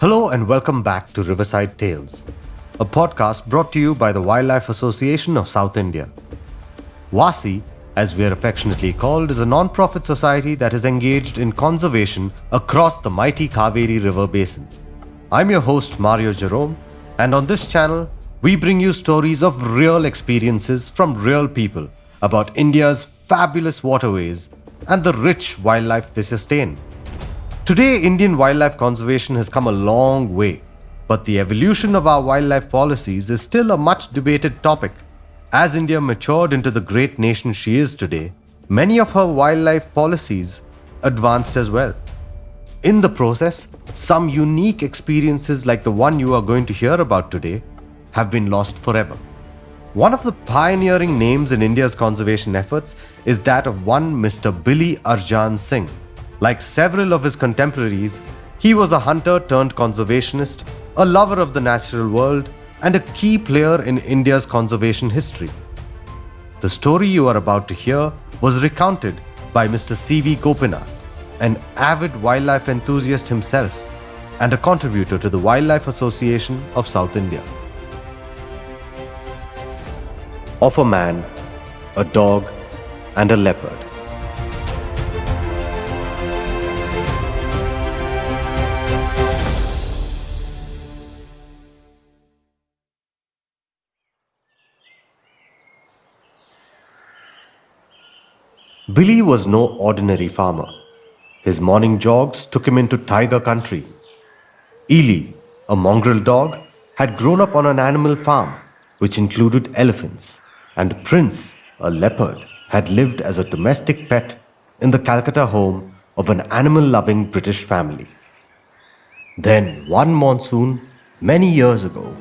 Hello and welcome back to Riverside Tales, a podcast brought to you by the Wildlife Association of South India. WASI, as we are affectionately called, is a non-profit society that is engaged in conservation across the mighty Kaveri River basin. I'm your host Mario Jerome, and on this channel, we bring you stories of real experiences from real people about India's fabulous waterways and the rich wildlife they sustain. Today, Indian wildlife conservation has come a long way, but the evolution of our wildlife policies is still a much debated topic. As India matured into the great nation she is today, many of her wildlife policies advanced as well. In the process, some unique experiences like the one you are going to hear about today have been lost forever. One of the pioneering names in India's conservation efforts is that of one Mr. Billy Arjan Singh. Like several of his contemporaries, he was a hunter turned conservationist, a lover of the natural world, and a key player in India's conservation history. The story you are about to hear was recounted by Mr. C.V. Gopinath, an avid wildlife enthusiast himself and a contributor to the Wildlife Association of South India. Of a man, a dog, and a leopard. Billy was no ordinary farmer. His morning jogs took him into tiger country. Eelie, a mongrel dog, had grown up on an animal farm which included elephants, and Prince, a leopard, had lived as a domestic pet in the Calcutta home of an animal-loving British family. Then, one monsoon, many years ago,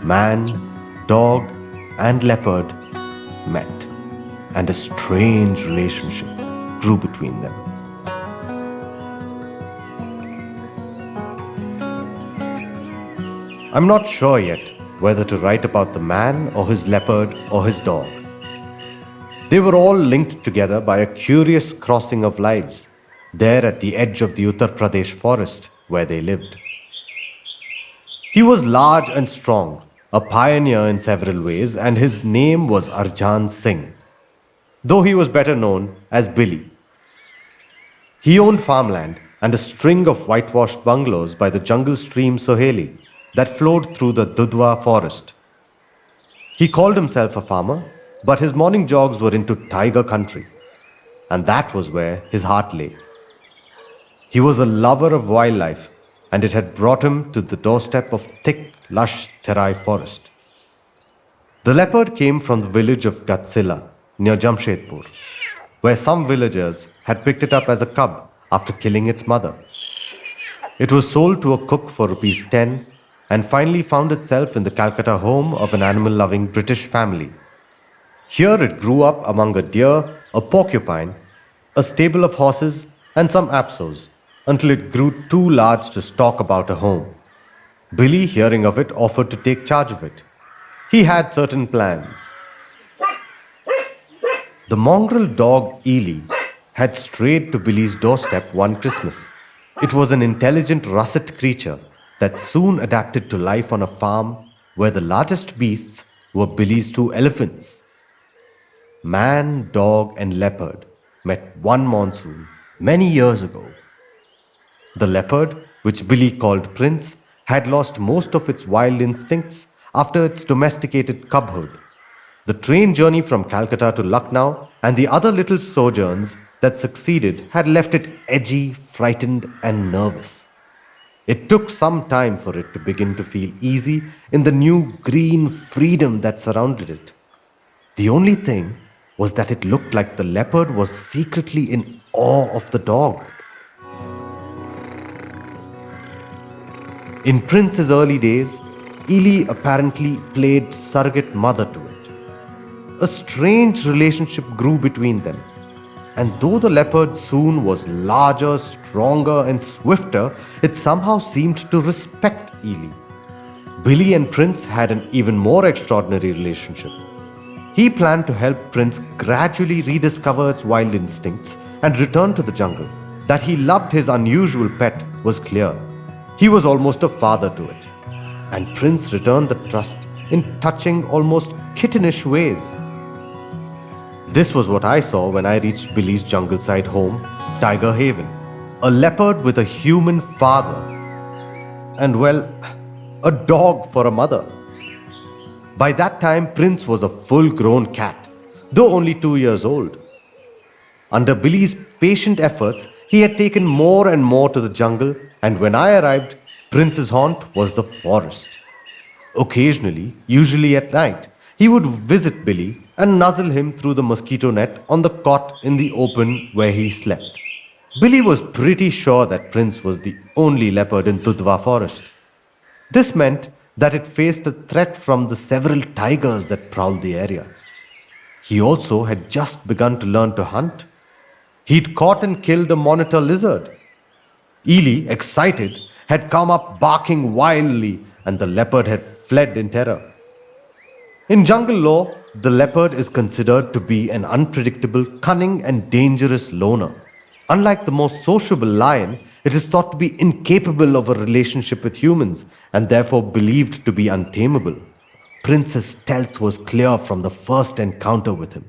man, dog, and leopard met, and a strange relationship grew between them. I'm not sure yet whether to write about the man or his leopard or his dog. They were all linked together by a curious crossing of lives there at the edge of the Uttar Pradesh forest where they lived. He was large and strong, a pioneer in several ways, and his name was Arjan Singh, though he was better known as Billy. He owned farmland and a string of whitewashed bungalows by the jungle stream Soheli that flowed through the Dudhwa forest. He called himself a farmer, but his morning jogs were into tiger country, and that was where his heart lay. He was a lover of wildlife, and it had brought him to the doorstep of thick, lush Terai forest. The leopard came from the village of Gatsila, near Jamshedpur, where some villagers had picked it up as a cub after killing its mother. It was sold to a cook for ₹10 and finally found itself in the Calcutta home of an animal-loving British family. Here it grew up among a deer, a porcupine, a stable of horses, and some apsos, until it grew too large to stalk about a home. Billy, hearing of it, offered to take charge of it. He had certain plans. The mongrel dog Eelie had strayed to Billy's doorstep one Christmas. It was an intelligent russet creature that soon adapted to life on a farm where the largest beasts were Billy's 2 elephants. Man, dog, and leopard met one monsoon many years ago. The leopard, which Billy called Prince, had lost most of its wild instincts after its domesticated cubhood. The train journey from Calcutta to Lucknow and the other little sojourns that succeeded had left it edgy, frightened, and nervous. It took some time for it to begin to feel easy in the new green freedom that surrounded it. The only thing was that it looked like the leopard was secretly in awe of the dog. In Prince's early days, Eelie apparently played surrogate mother to it. A strange relationship grew between them, and though the leopard soon was larger, stronger, and swifter, it somehow seemed to respect Eelie. Billy and Prince had an even more extraordinary relationship. He planned to help Prince gradually rediscover its wild instincts and return to the jungle. That he loved his unusual pet was clear. He was almost a father to it, and Prince returned the trust in touching, almost kittenish ways. This was what I saw when I reached Billy's jungle-side home, Tiger Haven. A leopard with a human father, and well, a dog for a mother. By that time, Prince was a full-grown cat, though only 2 years old. Under Billy's patient efforts, he had taken more and more to the jungle, and when I arrived, Prince's haunt was the forest. Occasionally, usually at night, he would visit Billy and nuzzle him through the mosquito net on the cot in the open where he slept. Billy was pretty sure that Prince was the only leopard in Tudhwa forest. This meant that it faced a threat from the several tigers that prowled the area. He also had just begun to learn to hunt. He'd caught and killed a monitor lizard. Eelie, excited, had come up barking wildly, and the leopard had fled in terror. In jungle lore, the leopard is considered to be an unpredictable, cunning, and dangerous loner. Unlike the more sociable lion, it is thought to be incapable of a relationship with humans and therefore believed to be untamable. Prince's stealth was clear from the first encounter with him.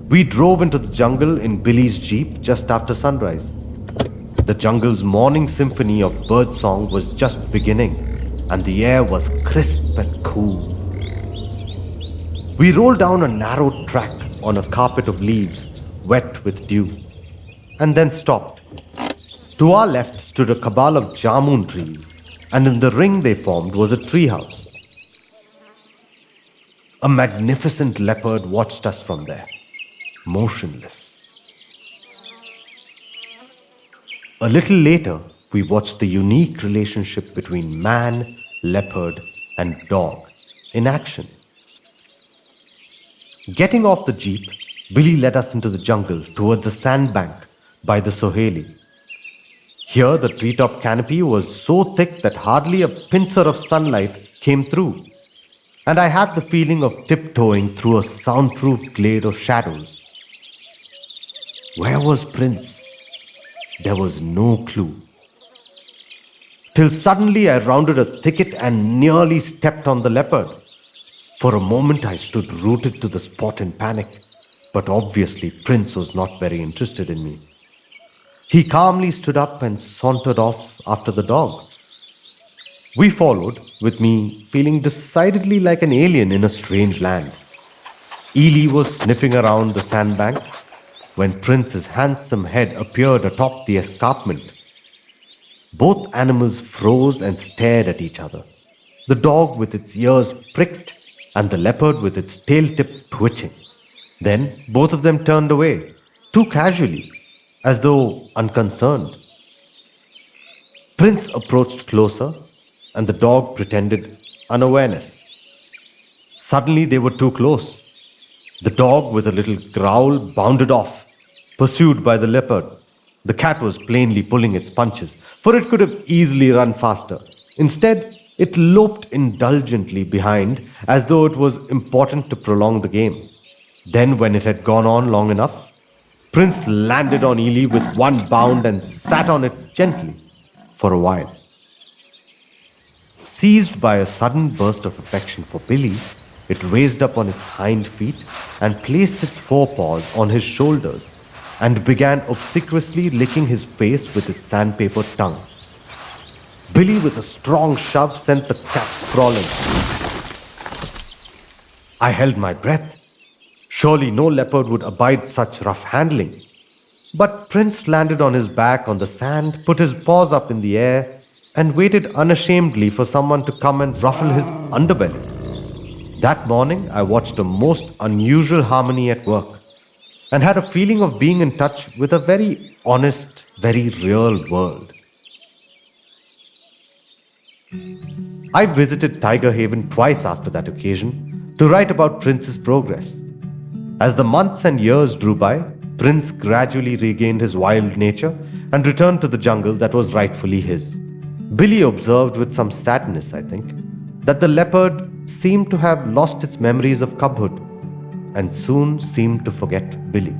We drove into the jungle in Billy's jeep just after sunrise. The jungle's morning symphony of birdsong was just beginning, and the air was crisp and cool. We rolled down a narrow track on a carpet of leaves, wet with dew, and then stopped. To our left stood a cabal of jamun trees, and in the ring they formed was a treehouse. A magnificent leopard watched us from there, motionless. A little later, we watched the unique relationship between man, leopard, and dog in action. Getting off the jeep, Billy led us into the jungle towards a sandbank by the Soheli. Here, the treetop canopy was so thick that hardly a pincer of sunlight came through, and I had the feeling of tiptoeing through a soundproof glade of shadows. Where was Prince? There was no clue. Till suddenly I rounded a thicket and nearly stepped on the leopard. For a moment I stood rooted to the spot in panic, but obviously Prince was not very interested in me. He calmly stood up and sauntered off after the dog. We followed, with me feeling decidedly like an alien in a strange land. Eelie was sniffing around the sandbank when Prince's handsome head appeared atop the escarpment. Both animals froze and stared at each other, the dog with its ears pricked and the leopard with its tail tip twitching. Then both of them turned away, too casually, as though unconcerned. Prince approached closer, and the dog pretended unawareness. Suddenly they were too close. The dog, with a little growl, bounded off, pursued by the leopard. The cat was plainly pulling its punches, for it could have easily run faster. Instead, it loped indulgently behind, as though it was important to prolong the game. Then, when it had gone on long enough, Prince landed on Eelie with one bound and sat on it gently for a while. Seized by a sudden burst of affection for Billy, it raised up on its hind feet and placed its forepaws on his shoulders and began obsequiously licking his face with its sandpaper tongue. Billy, with a strong shove, sent the cat sprawling. I held my breath. Surely no leopard would abide such rough handling. But Prince landed on his back on the sand, put his paws up in the air, and waited unashamedly for someone to come and ruffle his underbelly. That morning, I watched a most unusual harmony at work, and had a feeling of being in touch with a very honest, very real world. I visited Tiger Haven twice after that occasion to write about Prince's progress. As the months and years drew by, Prince gradually regained his wild nature and returned to the jungle that was rightfully his. Billy observed with some sadness, I think, that the leopard seemed to have lost its memories of cubhood and soon seemed to forget Billy.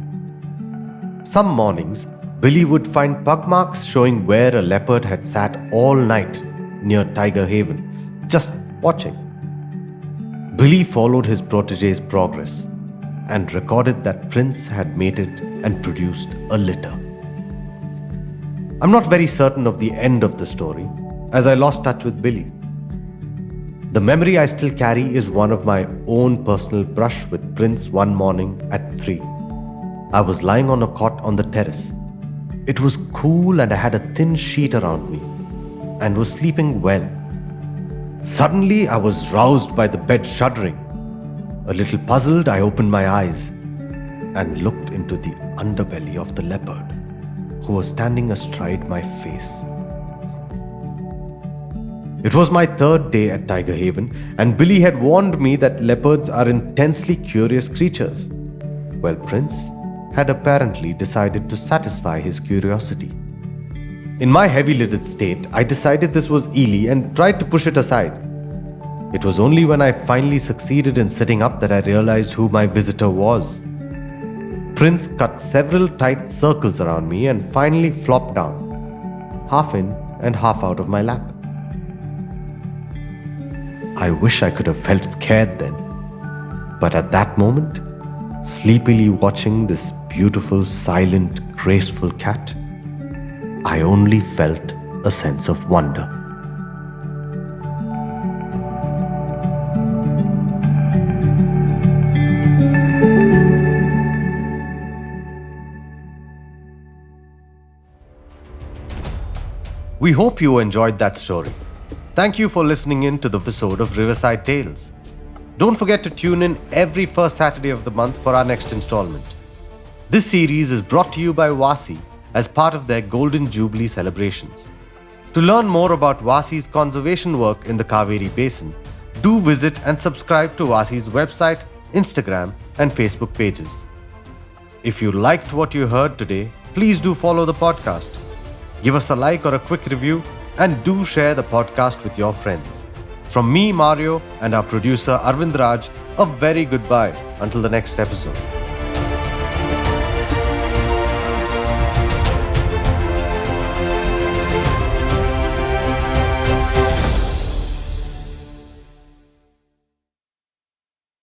Some mornings, Billy would find pug marks showing where a leopard had sat all night near Tiger Haven, just watching. Billy followed his protege's progress and recorded that Prince had mated and produced a litter. I'm not very certain of the end of the story, as I lost touch with Billy. The memory I still carry is one of my own personal brush with Prince one morning at 3. I was lying on a cot on the terrace. It was cool and I had a thin sheet around me and was sleeping well. Suddenly, I was roused by the bed shuddering. A little puzzled, I opened my eyes and looked into the underbelly of the leopard, who was standing astride my face. It was my 3rd day at Tiger Haven, and Billy had warned me that leopards are intensely curious creatures. Well, Prince had apparently decided to satisfy his curiosity. In my heavy-lidded state, I decided this was Eelie and tried to push it aside. It was only when I finally succeeded in sitting up that I realized who my visitor was. Prince cut several tight circles around me and finally flopped down, half in and half out of my lap. I wish I could have felt scared then, but at that moment, sleepily watching this beautiful, silent, graceful cat, I only felt a sense of wonder. We hope you enjoyed that story. Thank you for listening in to the episode of Riverside Tales. Don't forget to tune in every first Saturday of the month for our next installment. This series is brought to you by Wasi as part of their Golden Jubilee celebrations. To learn more about Wasi's conservation work in the Kaveri Basin, do visit and subscribe to Wasi's website, Instagram, and Facebook pages. If you liked what you heard today, please do follow the podcast. Give us a like or a quick review, and do share the podcast with your friends. From me, Mario, and our producer, Arvind Raj, a very goodbye until the next episode.